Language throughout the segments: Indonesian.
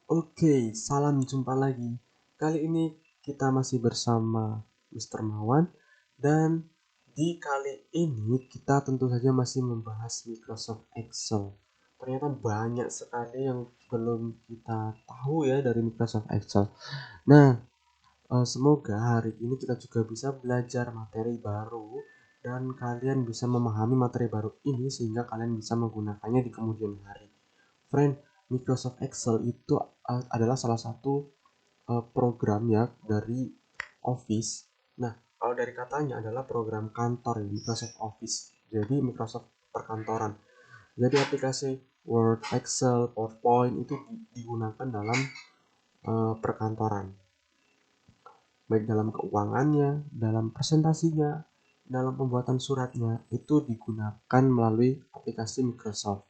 Oke, salam jumpa lagi. Kali ini kita masih bersama Mr. Mawan dan di kali ini kita tentu saja masih membahas Microsoft Excel. Ternyata banyak sekali yang belum kita tahu ya dari Microsoft Excel. Nah, semoga hari ini kita juga bisa belajar materi baru dan kalian bisa memahami materi baru ini sehingga kalian bisa menggunakannya di kemudian hari. Friend, Microsoft Excel itu adalah salah satu program ya dari Office. Nah, kalau dari katanya adalah program kantor ya, Microsoft Office. Jadi Microsoft perkantoran. Jadi aplikasi Word, Excel, PowerPoint itu digunakan dalam perkantoran. Baik dalam keuangannya, dalam presentasinya, dalam pembuatan suratnya, itu digunakan melalui aplikasi Microsoft.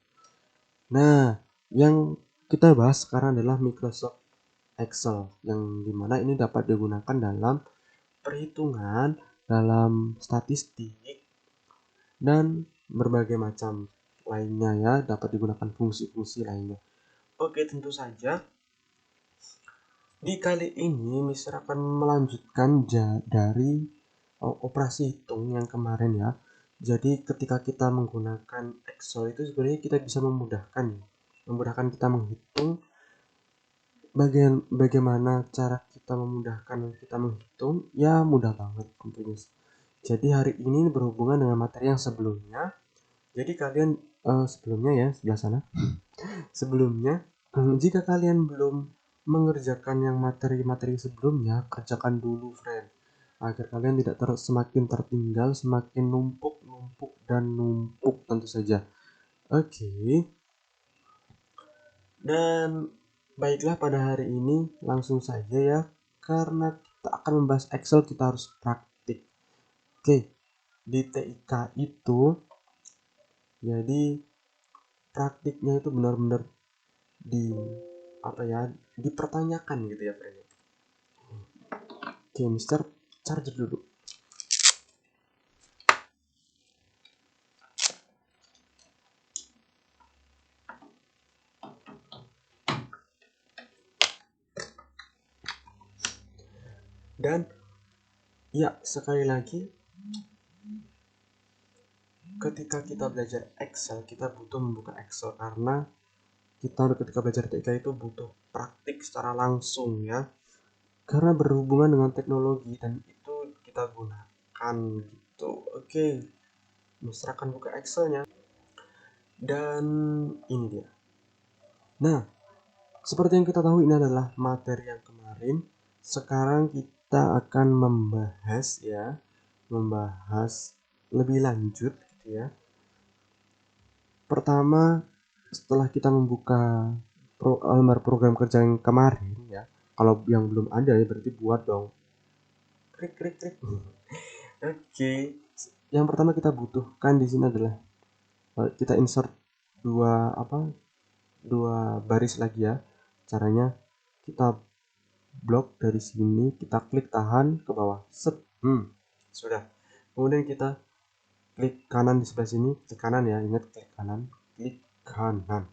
Nah, yang kita bahas sekarang adalah Microsoft Excel, yang dimana ini dapat digunakan dalam perhitungan, dalam statistik, dan berbagai macam lainnya ya, dapat digunakan fungsi-fungsi lainnya. Oke, tentu saja di kali ini Mister akan melanjutkan dari operasi hitung yang kemarin ya. Jadi ketika kita menggunakan Excel itu sebenarnya kita bisa memudahkan kita menghitung. Bagaimana cara kita memudahkan kita menghitung? Ya mudah banget tentunya. Jadi hari ini berhubungan dengan materi yang sebelumnya. Jadi kalian sebelumnya ya sebelah sana. Sebelumnya, jika kalian belum mengerjakan yang materi-materi sebelumnya, kerjakan dulu, friend. Agar kalian tidak semakin tertinggal, semakin numpuk, numpuk, dan numpuk tentu saja. Oke. Dan baiklah pada hari ini langsung saja ya. Karena kita akan membahas Excel, kita harus praktik. Oke. Di TIK itu, jadi praktiknya itu benar-benar di apa ya dipertanyakan gitu ya friend. Oke, Mister charger dulu. Dan ya sekali lagi, ketika kita belajar Excel kita butuh membuka Excel karena kita ketika belajar TIK itu butuh praktik secara langsung ya, karena berhubungan dengan teknologi dan itu kita gunakan gitu. Oke, Mister akan buka Excelnya dan ini dia. Nah, seperti yang kita tahu ini adalah materi yang kemarin. Sekarang kita akan membahas lebih lanjut gitu ya. Pertama, setelah kita membuka lembar program kerja yang kemarin ya. Kalau yang belum ada ya berarti buat dong. Klik klik klik. Oke. Yang pertama kita butuhkan di sini adalah kita insert dua baris lagi ya. Caranya kita blok dari sini, kita klik tahan ke bawah. Set. Sudah. Kemudian kita klik kanan di sebelah sini, klik kanan ya, ingat klik kanan, klik kanan.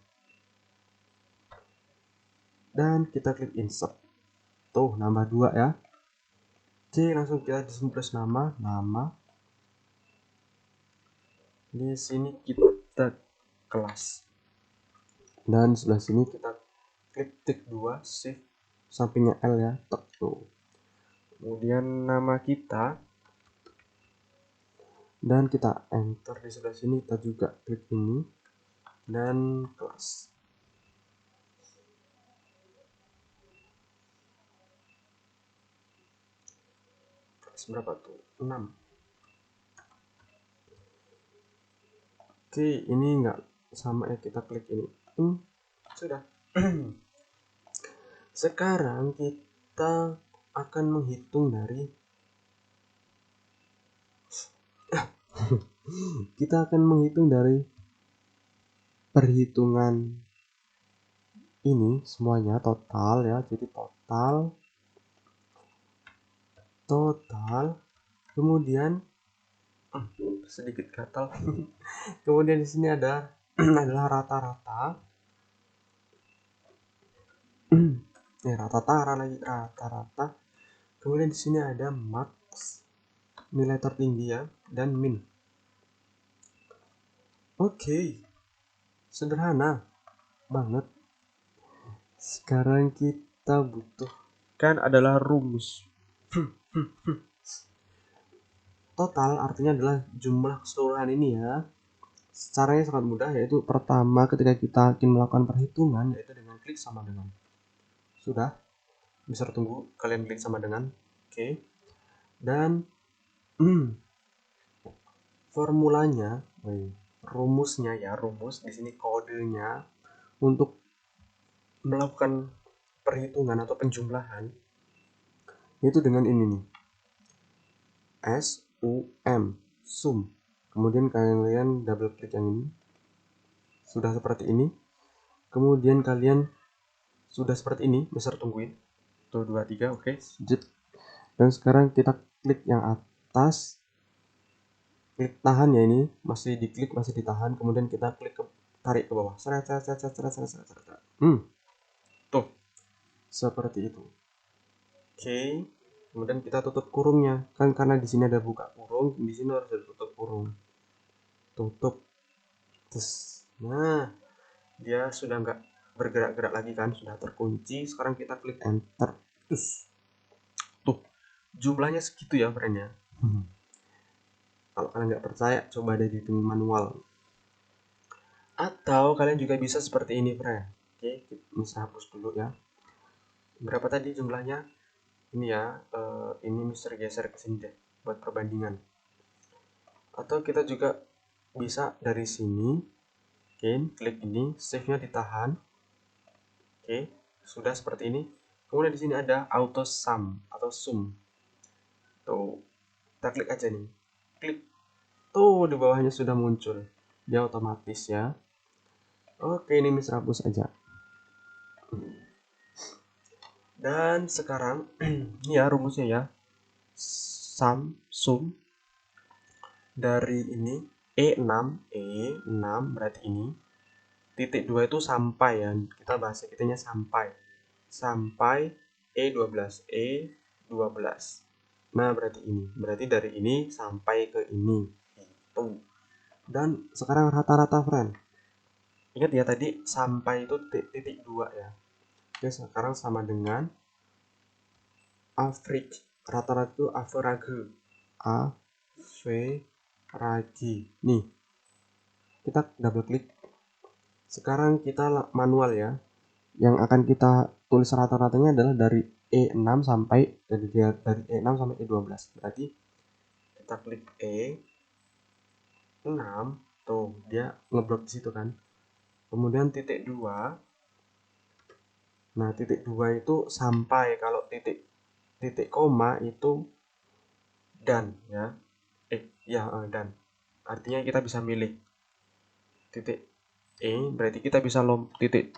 Dan kita klik insert. Tuh, nambah 2 ya. Oke, langsung kita disimples nama. Di sini kita kelas. Dan di sebelah sini kita klik tik 2, shift sampingnya L ya, tek tuh. Kemudian nama kita dan kita enter di sebelah sini, kita juga klik ini dan kelas. Kelas berapa tuh? 6. Oke, ini enggak sama ya, kita klik ini. Sudah. Sekarang kita akan menghitung dari perhitungan ini semuanya total ya. Jadi total kemudian sedikit gatal. Kemudian di sini ada adalah rata-rata. rata-rata. Kemudian di sini ada max, nilai tertinggi ya, dan min. Oke, sederhana banget. Sekarang kita butuhkan adalah rumus. Total artinya adalah jumlah keseluruhan ini ya. Caranya sangat mudah, yaitu pertama ketika kita ingin melakukan perhitungan, yaitu dengan klik sama dengan. Sudah, bisa tunggu kalian klik sama dengan. Oke. Dan formulanya, rumusnya ya, rumus di sini kodenya untuk melakukan perhitungan atau penjumlahan itu dengan ini nih, sum. Kemudian kalian double klik yang ini, sudah seperti ini. Kemudian kalian sudah seperti ini, besar tungguin 1 2 3, oke, zip. Dan sekarang kita klik yang atas, klik tahan ya, ini masih diklik, masih ditahan. Kemudian kita klik tarik ke bawah, tuh seperti itu. Oke, kemudian kita tutup kurungnya kan, karena di sini ada buka kurung, di sini harus ada tutup kurung, tutup. Terus nah, dia sudah nggak bergerak-gerak lagi kan, sudah terkunci. Sekarang kita klik enter. Terus tuh jumlahnya segitu ya friend ya. Kalau kalian nggak percaya, coba deh dihitung manual, atau kalian juga bisa seperti ini friend. Oke, bisa hapus dulu ya. Berapa tadi jumlahnya? Ini ya, ini Mister geser ke sini deh buat perbandingan. Atau kita juga bisa dari sini, oke, klik ini, save-nya ditahan. Oke, sudah seperti ini. Kemudian di sini ada auto sum atau sum. Tuh, kita klik aja nih. Klik. Tuh, di bawahnya sudah muncul. Dia otomatis ya. Oke, ini Mister hapus aja. Dan sekarang ini ya rumusnya ya. Sum dari ini E6 berarti ini titik 2 itu sampai ya, kita bahasa kitanya sampai E12. Nah, berarti dari ini sampai ke ini gitu. Dan sekarang rata-rata friend, ingat ya tadi sampai itu titik 2 ya. Oke, sekarang sama dengan average, rata-rata itu average. Nih, kita double klik. Sekarang kita manual ya. Yang akan kita tulis rata-ratanya adalah dari E6 sampai E12. Berarti kita klik E6, tuh dia ngeblok di situ kan. Kemudian titik 2. Nah, titik 2 itu sampai, kalau titik koma itu dan ya. Dan. Artinya kita bisa milih titik berarti kita bisa titik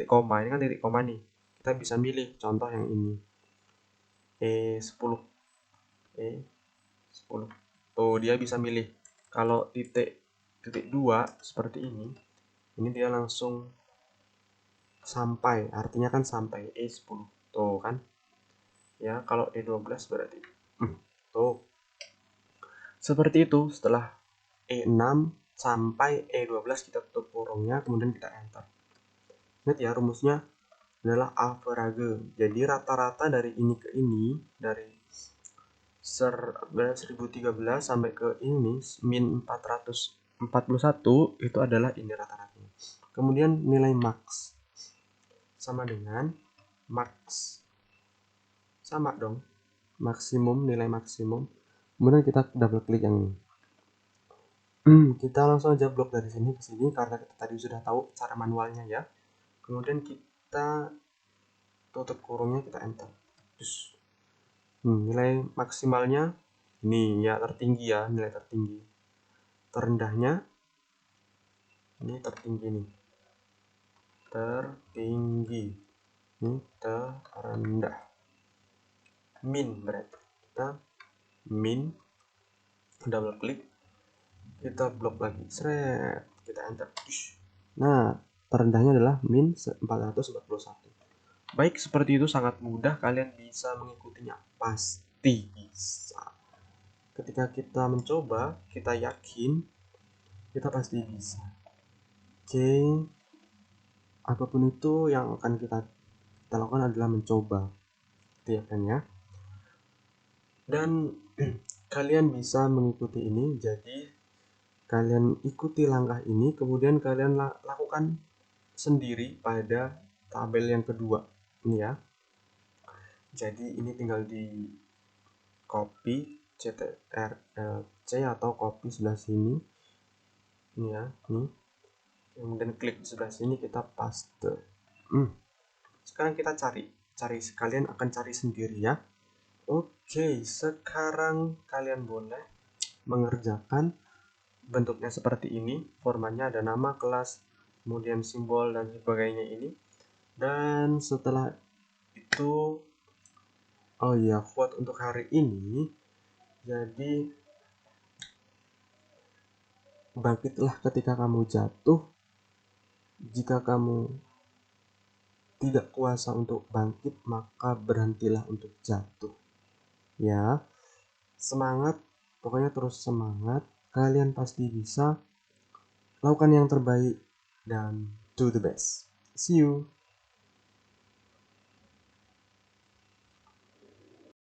koma, ini kan titik koma nih. Kita bisa milih contoh yang ini. E10. Tuh, dia bisa milih. Kalau titik 2 seperti ini dia langsung sampai, artinya kan sampai E10. Tuh kan. Ya, kalau E12 berarti tuh. Seperti itu, setelah E6 sampai E12 kita tutup kurungnya, kemudian kita enter. Ingat ya, rumusnya adalah average. Jadi rata-rata dari ini ke ini, dari 1013 sampai ke ini min 441, itu adalah ini rata-ratanya. Kemudian nilai max sama dengan max, sama dong, maksimum, nilai maksimum. Kemudian kita double klik yang ini. Kita langsung aja blok dari sini ke sini karena kita tadi sudah tahu cara manualnya ya. Kemudian kita tutup kurungnya, kita enter. Terus nilai maksimalnya ini ya, tertinggi ya, nilai tertinggi. Terendahnya ini tertinggi nih, tertinggi ini terendah. Min berarti kita min, double klik, kita blok lagi, kita enter. Nah, terendahnya adalah min 441. Baik, seperti itu sangat mudah, kalian bisa mengikutinya. Pasti bisa. Ketika kita mencoba, kita yakin, kita pasti bisa. Oke, apapun itu yang akan kita lakukan adalah mencoba. Itu ya kan ya. Dan kalian bisa mengikuti ini, jadi kalian ikuti langkah ini, kemudian kalian lakukan sendiri pada tabel yang kedua ini ya. Jadi ini tinggal di copy CTRL-C atau copy sebelah sini ini ya, nih, kemudian klik di sebelah sini, kita paste. Sekarang kita cari kalian akan cari sendiri ya. Oke, sekarang kalian boleh mengerjakan. Bentuknya seperti ini, formatnya ada nama, kelas, kemudian simbol dan sebagainya ini. Dan setelah itu, oh iya, quote untuk hari ini, jadi bangkitlah ketika kamu jatuh, jika kamu tidak kuasa untuk bangkit, maka berhentilah untuk jatuh. Ya, semangat, pokoknya terus semangat, kalian pasti bisa, lakukan yang terbaik, dan do the best. See you.